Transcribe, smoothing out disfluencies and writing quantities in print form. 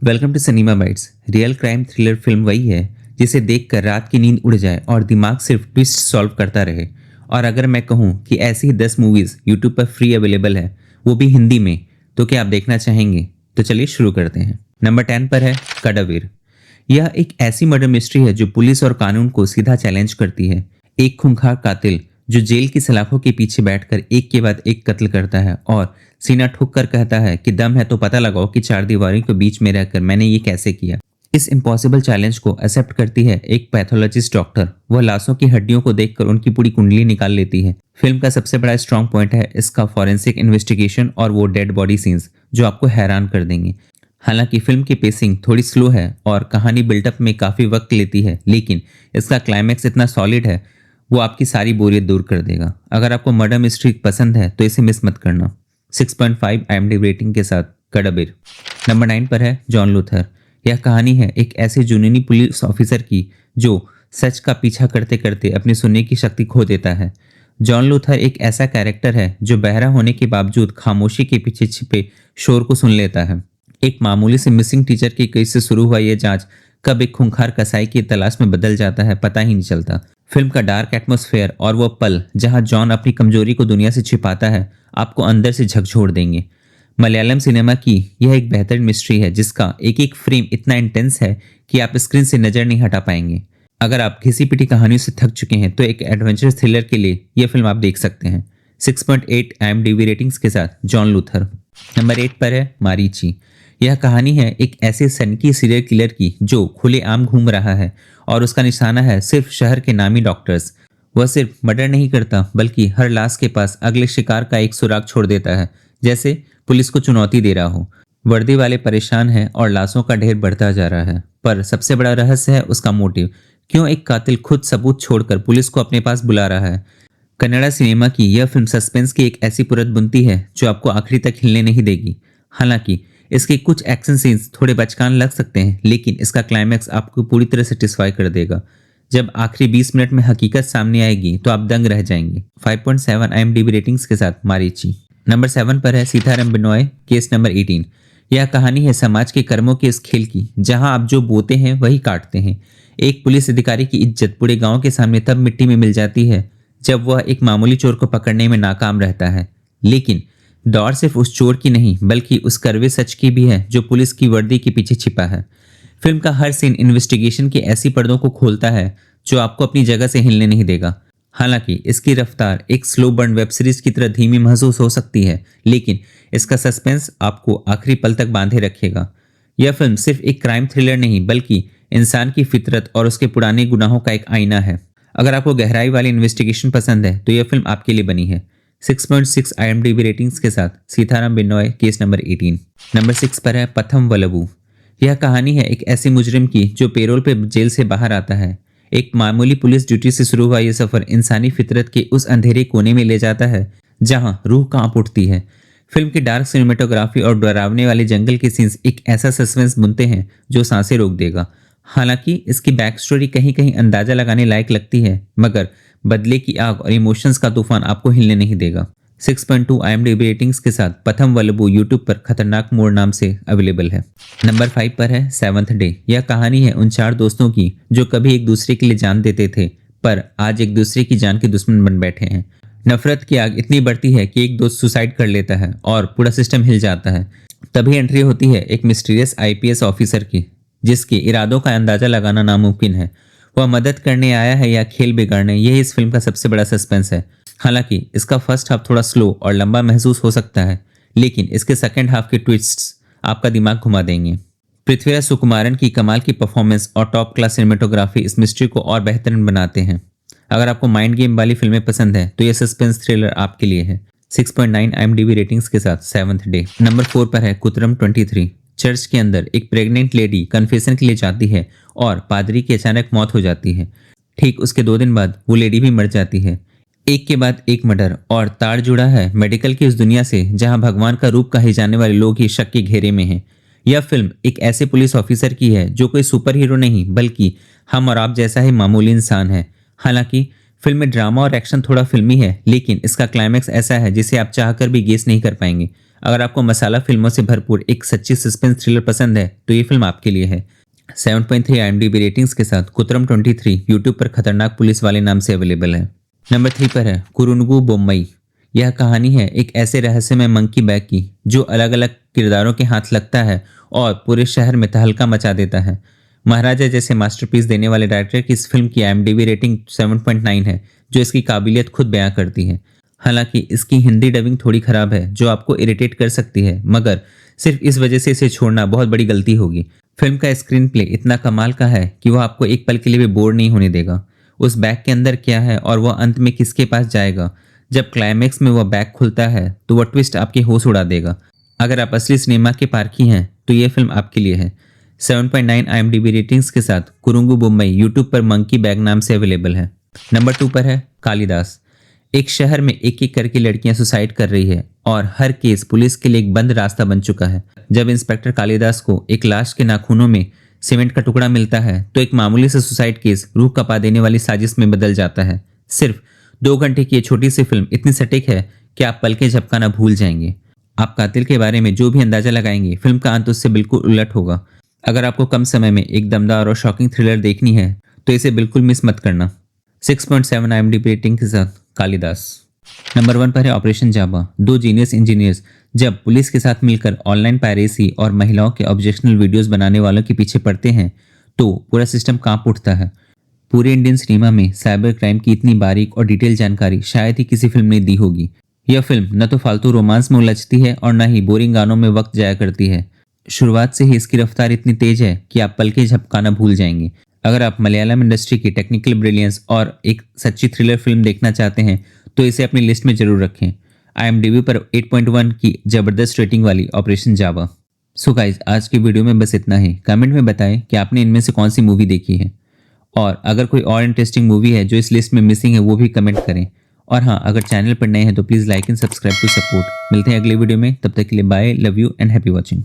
Welcome to Cinema Bytes. Real crime thriller film वही है जिसे देखकर रात की नींद उड़ जाए और दिमाग सिर्फ ट्विस्ट सॉल्व करता रहे। और अगर मैं कहूँ कि ऐसी ही 10 मूवीज यूट्यूब पर फ्री अवेलेबल है, वो भी हिंदी में, तो क्या आप देखना चाहेंगे? तो चलिए शुरू करते हैं। नंबर 10 पर है कडवीर। यह एक ऐसी मर्डर मिस्ट्री है जो पुलिस और कानून को सीधा चैलेंज करती है। एक खूंखार कातिल जो जेल की सलाखों के पीछे बैठकर एक के बाद एक कत्ल करता है और सीना ठोक कर कहता है कि दम है तो पता लगाओ कि चार दीवारों के बीच में रहकर मैंने ये कैसे किया। इस इम्पॉसिबल चैलेंज को एक्सेप्ट करती है एक पैथोलॉजिस्ट डॉक्टर। वह लाशों की हड्डियों को देखकर उनकी पूरी कुंडली निकाल लेती है। फिल्म का सबसे बड़ा स्ट्रॉन्ग पॉइंट है इसका फॉरेंसिक इन्वेस्टिगेशन और वो डेड बॉडी सीन्स जो आपको हैरान कर देंगे। हालांकि फिल्म की पेसिंग थोड़ी स्लो है और कहानी बिल्टअप में काफ़ी वक्त लेती है, लेकिन इसका क्लाइमैक्स इतना सॉलिड है वो आपकी सारी बोरियत दूर कर देगा। अगर आपको मर्डर मिस्ट्री पसंद है तो इसे मिस मत करना। 6.5 IMDb रेटिंग के साथ कडबीर। नंबर 9 पर है जॉन लूथर। यह कहानी है एक ऐसे जुनूनी पुलिस ऑफिसर की जो सच का पीछा करते करते अपनी सुनने की शक्ति खो देता है। जॉन लूथर एक ऐसा कैरेक्टर है जो बहरा होने के बावजूद खामोशी के पीछे छिपे शोर को सुन लेता है। एक मामूली से मिसिंग टीचर के केस से शुरू हुआ यह जांच कब एक खूंखार कसाई की तलाश में बदल जाता है पता ही नहीं चलता। फिल्म का डार्क एटमॉस्फेयर और वो पल जहां जॉन अपनी कमजोरी को दुनिया से छिपाता है आपको अंदर से झकझोर देंगे। मलयालम सिनेमा की यह एक बेहतरीन मिस्ट्री है जिसका एक एक फ्रेम इतना इंटेंस है कि आप स्क्रीन से नजर नहीं हटा पाएंगे। अगर आप घिसी पिटी कहानियों से थक चुके हैं तो एक एडवेंचर थ्रिलर के लिए यह फिल्म आप देख सकते हैं। 6.8 IMDb रेटिंग्स के साथ जॉन लूथर। नंबर 8 पर है मारीची। यह कहानी है एक ऐसे सनकी सीरियल किलर की जो खुलेआम घूम रहा है और उसका निशाना है सिर्फ शहर के नामी डॉक्टर्स। वह सिर्फ मर्डर नहीं करता बल्कि हर लाश के पास अगले शिकार का एक सुराग छोड़ देता है, जैसे पुलिस को चुनौती दे रहा हो। वर्दी वाले परेशान हैं और लाशों का ढेर बढ़ता जा रहा है, पर सबसे बड़ा रहस्य है उसका मोटिव। क्यों एक कातिल खुद सबूत छोड़कर पुलिस को अपने पास बुला रहा है? कन्नड़ा सिनेमा की यह फिल्म सस्पेंस की एक ऐसी पुरत बुनती है जो आपको आखिरी तक हिलने नहीं देगी। हालांकि इसके कुछ एक्शन सीन्स थोड़े बचकान लग सकते हैं, लेकिन इसका क्लाइमैक्स आपको पूरी तरह सेटिस्फाई कर देगा। जब आखिरी 20 मिनट में हकीकत सामने आएगी तो आप दंग रह जाएंगे। 5.7 IMDb रेटिंग्स के साथ मारीची। नंबर 7 पर है सीताराम बिनोय, केस नंबर 18। यह कहानी है समाज के कर्मों के इस खेल की जहां आप जो बोते हैं वही काटते हैं। एक पुलिस अधिकारी की इज्जत पूरे गांव के सामने तब मिट्टी में मिल जाती है जब वह एक मामूली चोर को पकड़ने में नाकाम रहता है। लेकिन दौड़ सिर्फ उस चोर की नहीं बल्कि उस कड़वे सच की भी है जो पुलिस की वर्दी के पीछे छिपा है। फिल्म का हर सीन इन्वेस्टिगेशन की ऐसी पर्दों को खोलता है जो आपको अपनी जगह से हिलने नहीं देगा। हालांकि इसकी रफ्तार एक स्लो बर्न वेब सीरीज की तरह धीमी महसूस हो सकती है, लेकिन इसका सस्पेंस आपको आखिरी पल तक बांधे रखेगा। यह फिल्म सिर्फ एक क्राइम थ्रिलर नहीं बल्कि इंसान की फितरत और उसके पुराने गुनाहों का एक आईना है। अगर आपको गहराई वाली इन्वेस्टिगेशन पसंद है तो यह फिल्म आपके लिए बनी है। 6.6 IMDb रेटिंग्स के साथ Sitaram Binoy, case number 18। Number 6 पर है पथम वलबू। यह कहानी है एक ऐसे मुजरिम की जो पेरोल पे जेल से बाहर आता है। एक मामूली पुलिस ड्यूटी से शुरू हुआ यह सफर इंसानी फितरत के उस अंधेरे कोने में ले जाता है जहां रूह कांप उठती है। फिल्म की डार्क सिनेमेटोग्राफी और डरावने वाले जंगल के सीन्स एक ऐसा सस्पेंस बुनते हैं जो सांसें रोक देगा। हालांकि इसकी बैक स्टोरी कहीं कहीं अंदाजा लगाने लायक लगती है, मगर बदले की आग और इमोशंस का तूफान आपको हिलने नहीं देगा। 6.2 IMDb रेटिंग्स के साथ पथम वलबू यूट्यूब पर खतरनाक मोड़ नाम से अवेलेबल है। नंबर 5 पर है सेवंथ डे। यह कहानी है उन चार दोस्तों की जो कभी एक दूसरे के लिए जान देते थे पर आज एक दूसरे की जान के दुश्मन बन बैठे हैं। नफरत की आग इतनी बढ़ती है कि एक दोस्त सुसाइड कर लेता है और पूरा सिस्टम हिल जाता है। तभी एंट्री होती है एक मिस्टीरियस IPS ऑफिसर की जिसके इरादों का अंदाजा लगाना नामुमकिन है। वह मदद करने आया है या खेल बिगाड़ने, यही इस फिल्म का सबसे बड़ा सस्पेंस है। हालांकि इसका फर्स्ट हाफ थोड़ा स्लो और लंबा महसूस हो सकता है, लेकिन इसके सेकंड हाफ के ट्विस्ट्स आपका दिमाग घुमा देंगे। पृथ्वीराज सुकुमारन की कमाल की परफॉर्मेंस और टॉप क्लास सिनेमेटोग्राफी इस मिस्ट्री को और बेहतरीन बनाते हैं। अगर आपको माइंड गेम वाली फिल्में पसंद है तो यह सस्पेंस थ्रिलर आपके लिए है। 6.9 IMDb रेटिंग्स के साथ सेवंथ डे। नंबर 4 पर है कुतरम 23। चर्च के अंदर एक प्रेग्नेंट लेडी कन्फेशन के लिए जाती है और पादरी की अचानक मौत हो जाती है। ठीक उसके 2 दिन बाद वो लेडी भी मर जाती है। एक के बाद एक मर्डर और तार जुड़ा है मेडिकल की उस दुनिया से जहां भगवान का रूप कहे जाने वाले लोग ही शक के घेरे में हैं। यह फिल्म एक ऐसे पुलिस ऑफिसर की है जो कोई सुपर हीरो नहीं बल्कि हम और आप जैसा ही मामूली इंसान है। हालांकि फिल्म में ड्रामा और एक्शन थोड़ा फिल्मी है, लेकिन इसका क्लाइमैक्स ऐसा है जिसे आप चाहकर भी गेस नहीं कर पाएंगे। अगर आपको मसाला फिल्मों से भरपूर एक सच्ची सस्पेंस थ्रिलर पसंद है तो ये फिल्म आपके लिए है। 7.3 IMDb रेटिंग्स के साथ कुतरम 23 यूट्यूब पर खतरनाक पुलिस वाले नाम से अवेलेबल है। नंबर 3 पर है कुरुनुगु बोम्मई। यह कहानी है एक ऐसे रहस्यमय मंकी बैग की जो अलग अलग किरदारों के हाथ लगता है और पूरे शहर में तहलका मचा देता है। महाराजा जैसे मास्टरपीस देने वाले डायरेक्टर की इस फिल्म की IMDb रेटिंग 7.9 है, जो इसकी काबिलियत खुद बयां करती है। हालांकि इसकी हिंदी डबिंग थोड़ी खराब है जो आपको इरिटेट कर सकती है, मगर सिर्फ इस वजह से इसे छोड़ना बहुत बड़ी गलती होगी। फिल्म का स्क्रीन प्ले इतना कमाल का है कि वह आपको एक पल के लिए भी बोर नहीं होने देगा। उस बैग के अंदर क्या है और वह अंत में किसके पास जाएगा, जब क्लाइमैक्स में वह बैग खुलता है तो वह ट्विस्ट आपकी होश उड़ा देगा। अगर आप असली सिनेमा के पारखी हैं तो यह फिल्म आपके लिए है। 7.9 IMDb रेटिंग्स के साथ कुरुंगु बोम्मई यूट्यूब पर मंकी बैग नाम से अवेलेबल है। नंबर 2 पर है कालिदास। एक शहर में एक एक करके लड़कियां सुसाइड कर रही है और हर केस पुलिस के लिए एक बंद रास्ता बन चुका है। जब इंस्पेक्टर कालिदास को एक लाश के नाखूनों में सीमेंट का टुकड़ा मिलता है तो एक मामूली से सुसाइड केस रूह कपा देने वाली साजिश में बदल जाता है। सिर्फ 2 घंटे की ये छोटी सी फिल्म इतनी सटीक है कि आप पलकें झपकाना भूल जाएंगे। आप कातिल के बारे में जो भी अंदाजा लगाएंगे, फिल्म का अंत उससे बिल्कुल उलट होगा। अगर आपको कम समय में एक दमदार और शॉकिंग थ्रिलर देखनी है तो इसे बिल्कुल मिस मत करना। 6.7 IMDb रेटिंग के साथ कालिदास। नंबर 1 पर है ऑपरेशन जावा। 2 जीनियस इंजीनियर्स जब पुलिस के साथ मिलकर ऑनलाइन पायरेसी और महिलाओं के ऑब्जेक्शनल वीडियोस बनाने वालों के पीछे पड़ते हैं तो पूरा सिस्टम कांप उठता है। पूरे इंडियन सिनेमा में साइबर क्राइम की इतनी बारीक और डिटेल जानकारी शायद ही किसी फिल्म ने दी होगी। यह फिल्म न तो फालतू रोमांस में उलझती है और न ही बोरिंग गानों में वक्त जाया करती है। शुरुआत से ही इसकी रफ्तार इतनी तेज है कि आप पलके झपकाना भूल जाएंगे। अगर आप मलयालम इंडस्ट्री की टेक्निकल ब्रिलियंस और एक सच्ची थ्रिलर फिल्म देखना चाहते हैं तो इसे अपनी लिस्ट में जरूर रखें। IMDb पर 8.1 की जबरदस्त रेटिंग वाली ऑपरेशन जावा। सो गाइस, आज की वीडियो में बस इतना ही। कमेंट में बताएं कि आपने इनमें से कौन सी मूवी देखी है, और अगर कोई और इंटरेस्टिंग मूवी है जो इस लिस्ट में मिसिंग है वो भी कमेंट करें। और हाँ, अगर चैनल पर नए हैं तो please like and subscribe to support. मिलते हैं अगली वीडियो में, तब तक के लिए bye, love you and happy watching.